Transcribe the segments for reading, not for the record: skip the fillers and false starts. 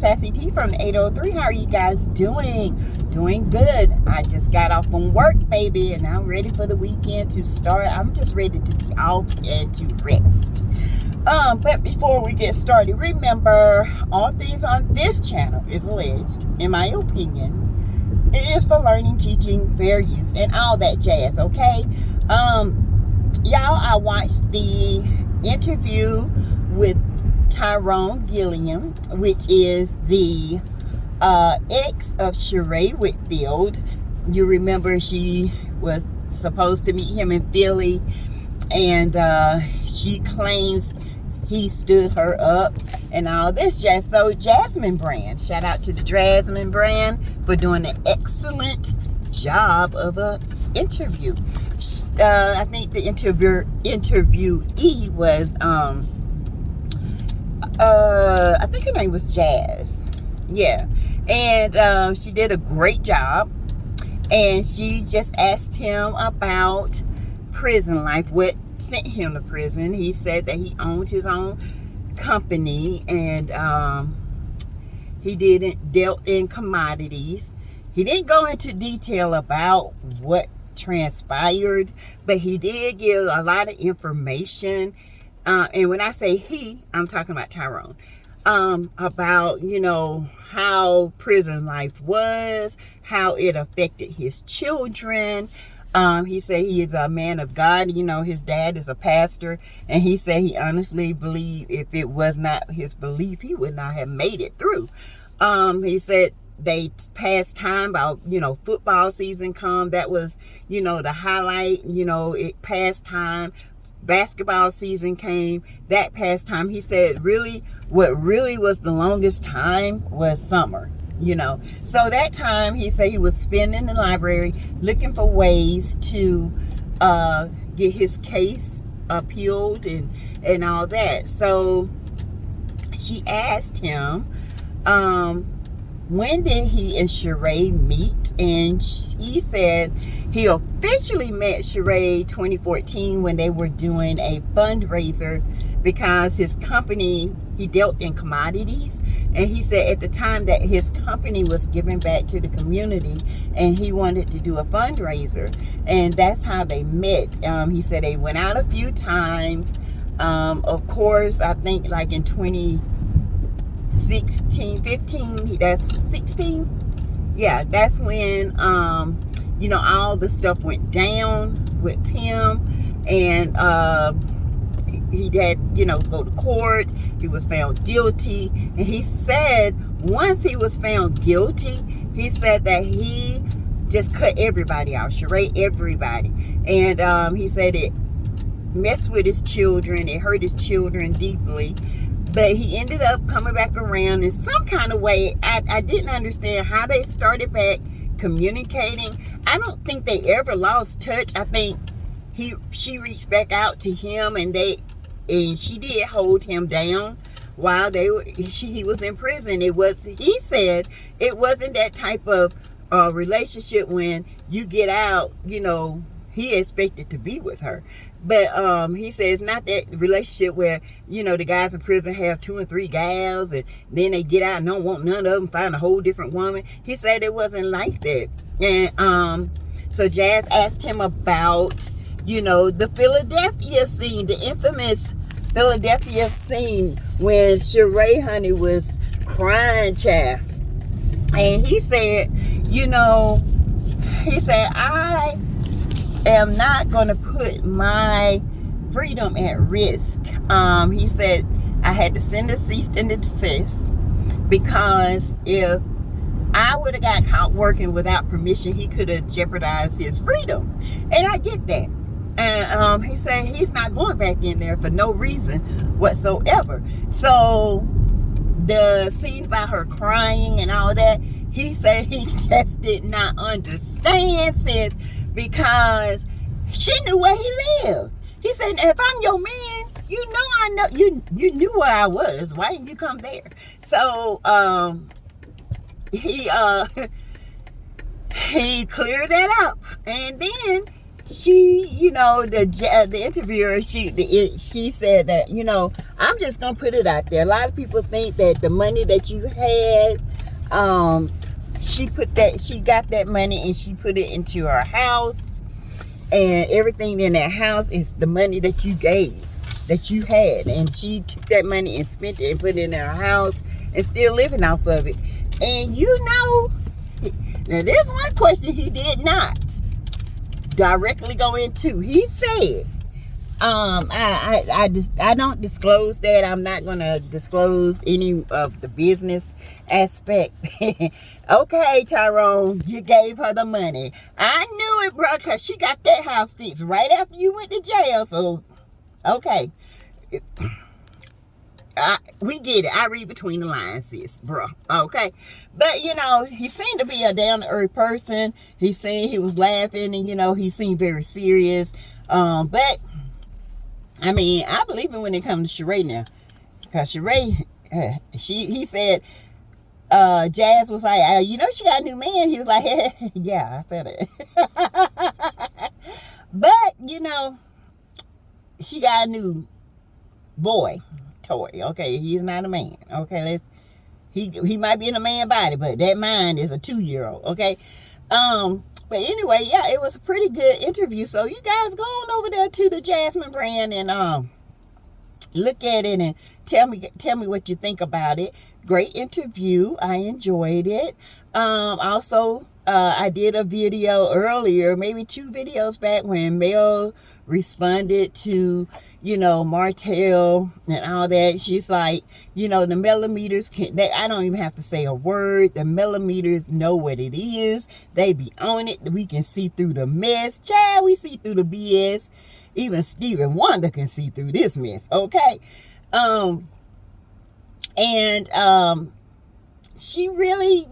Sassy T from the 803. How are you guys doing? Doing good. I just got off from work, baby, and I'm ready for the weekend to start. I'm just ready to be off and to rest. But before we get started, remember, all things on this channel is alleged, in my opinion. It is for learning, teaching, fair use, and all that jazz, okay? Y'all, I watched the interview with Tyrone Gilliam, which is the ex of Cheray Whitfield. You remember she was supposed to meet him in Philly, and she claims he stood her up and all this jazz. So Jasmine brand, shout out to the Jasmine brand for doing an excellent job of a interview. I think the interviewee was I think her name was Jazz. Yeah. And she did a great job. And she just asked him about prison life, what sent him to prison. He said that he owned his own company, and he dealt in commodities. He didn't go into detail about what transpired, but he did give a lot of information. And when I say he, I'm talking about Tyrone, about, how prison life was, how it affected his children. He said he is a man of God. His dad is a pastor, and he said he honestly believed if it was not his belief, he would not have made it through. He said they passed time about, football season come. That was, the highlight, it passed time. Basketball season came, that past time. He said what really was the longest time was summer, so that time he said he was spending in the library looking for ways to get his case appealed and all that. So she asked him, when did he and Cheray meet? And he said he officially met Cheray 2014 when they were doing a fundraiser because his company, he dealt in commodities. And he said at the time that his company was giving back to the community and he wanted to do a fundraiser. And that's how they met. He said they went out a few times. Of course, I think like in 2016, 15, that's 16. Yeah, that's when, all the stuff went down with him. And he had, go to court. He was found guilty. And he said once he was found guilty, he said that he just cut everybody out, Cheray, everybody. And he said it messed with his children. It hurt his children deeply. But he ended up coming back around in some kind of way. I didn't understand how they started back communicating. I don't think they ever lost touch. I think she reached back out to him, and she did hold him down while he was in prison. He said it wasn't that type of relationship when you get out, he expected to be with her. But he says not that relationship where, the guys in prison have 2 and 3 gals and then they get out and don't want none of them, find a whole different woman. He said it wasn't like that. And so Jazz asked him about, the Philadelphia scene, the infamous Philadelphia scene when Cheray honey was crying, child. And he said, I am not going to put my freedom at risk. He said I had to send a cease and desist because if I would have got caught working without permission, he could have jeopardized his freedom. And I get that. And he said he's not going back in there for no reason whatsoever. So the scene about her crying and all that, he said he just did not understand, sis, because she knew where he lived. He said, if I'm your man, I know you knew where I was. Why didn't you come there? So he cleared that up. And then she, the interviewer, she said that, I'm just gonna put it out there. A lot of people think that the money that you had, she got that money and she put it into her house, and everything in that house is the money that you gave, that you had, and she took that money and spent it and put it in her house and still living off of it. And now there's one question he did not directly go into. He said, I don't disclose that. I'm not gonna disclose any of the business aspect. Okay, Tyrone, you gave her the money. I knew it, bro, because she got that house fixed right after you went to jail. So, okay. We get it. I read between the lines, sis, bro. Okay. But, he seemed to be a down-to-earth person. He was laughing, and, he seemed very serious. But, I mean, I believe him when it comes to Cheray now. Because Cheray, he said, Jazz was like, she got a new man. He was like, yeah, I said it. But, she got a new boy toy. Okay, he's not a man. Okay, he might be in a man body, but that mind is a 2-year-old. Okay. But anyway, yeah, it was a pretty good interview. So you guys go on over there to the Jasmine brand and look at it and tell me what you think about it. Great interview. I enjoyed it. Also, I did a video earlier, maybe 2 videos back, when Mel responded to, Martell and all that. She's like, the millimeters I don't even have to say a word. The millimeters know what it is. They be on it. We can see through the mess. Child, we see through the BS. Even Stevie Wonder can see through this mess. Okay. She really,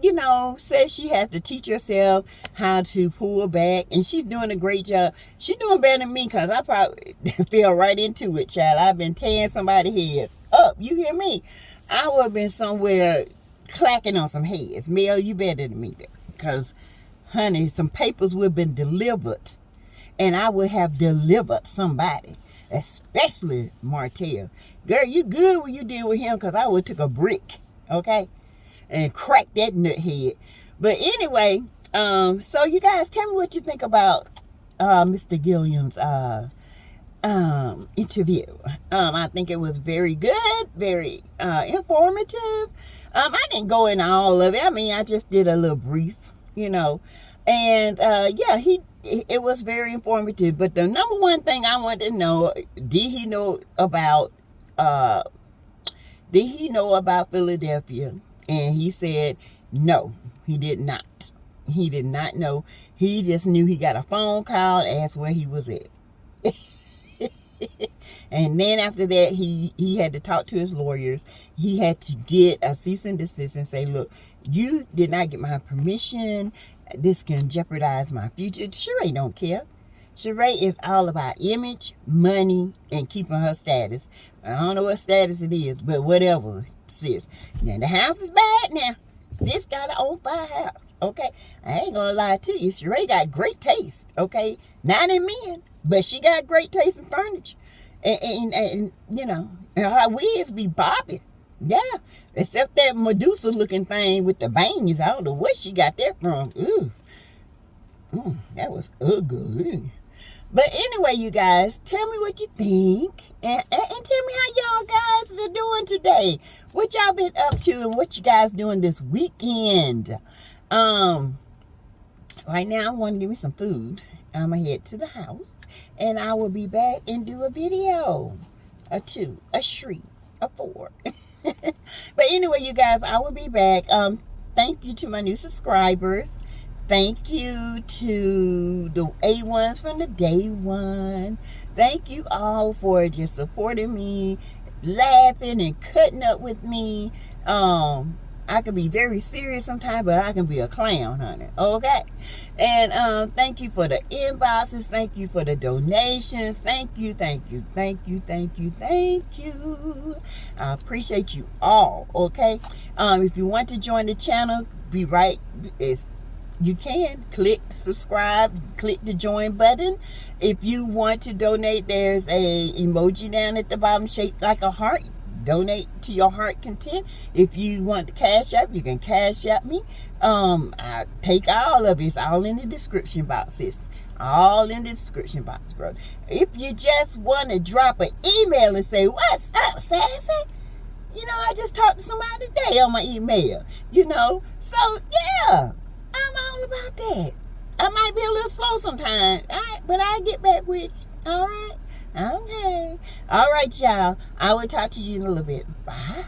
says she has to teach herself how to pull back, and she's doing a great job. She's doing better than me, because I probably fell right into it, child. I've been tearing somebody's heads up. You hear me? I would have been somewhere clacking on some heads. Mel, you better than me, because, honey, some papers would have been delivered, and I would have delivered somebody, especially Martell. Girl, you good when you deal with him, because I would have took a brick, okay, and crack that nut head. But anyway, so you guys tell me what you think about Mr. Gilliam's interview. I think it was very good, very informative. I didn't go into all of it. I mean, I just did a little brief, and yeah, it was very informative. But the number one thing I wanted to know, did he know about Philadelphia? And he said, no, he did not. He did not know. He just knew he got a phone call, asked where he was at. And then after that, he had to talk to his lawyers. He had to get a cease and desist and say, look, you did not get my permission. This can jeopardize my future. Cheray don't care. Cheray is all about image, money, and keeping her status. I don't know what status it is, but whatever, sis. Now, the house is bad now. Sis got her own house, okay? I ain't gonna lie to you. Cheray got great taste, okay? Not in men, but she got great taste in furniture. And her wigs be bobbing. Yeah, except that Medusa-looking thing with the bangs. I don't know where she got that from. Ooh, that was ugly. But anyway, you guys, tell me what you think. And tell me how y'all guys are doing today. What y'all been up to and what you guys doing this weekend. Right now, I want to give me some food. I'm going to head to the house. And I will be back and do a video. A 2, a 3, a 4. But anyway, you guys, I will be back. Thank you to my new subscribers. Thank you to the A1s from the day one. Thank you all for just supporting me, laughing and cutting up with me. I can be very serious sometimes, but I can be a clown, honey. Okay? And thank you for the inboxes. Thank you for the donations. Thank you, thank you, thank you, thank you, thank you. I appreciate you all, okay? If you want to join the channel, be right. you can click subscribe, click the join button. If you want to donate, there's a emoji down at the bottom shaped like a heart. Donate to your heart content. If you want to cash app, you can cash app me. I take all of it. It's all in the description box, sis. All in the description box, bro. If you just want to drop an email and say, "What's up, Sassy?" I just talked to somebody today on my email. So yeah, I'm all about that. I might be a little slow sometimes, but I'll get back with you. All right? Okay. All right, y'all. I will talk to you in a little bit. Bye.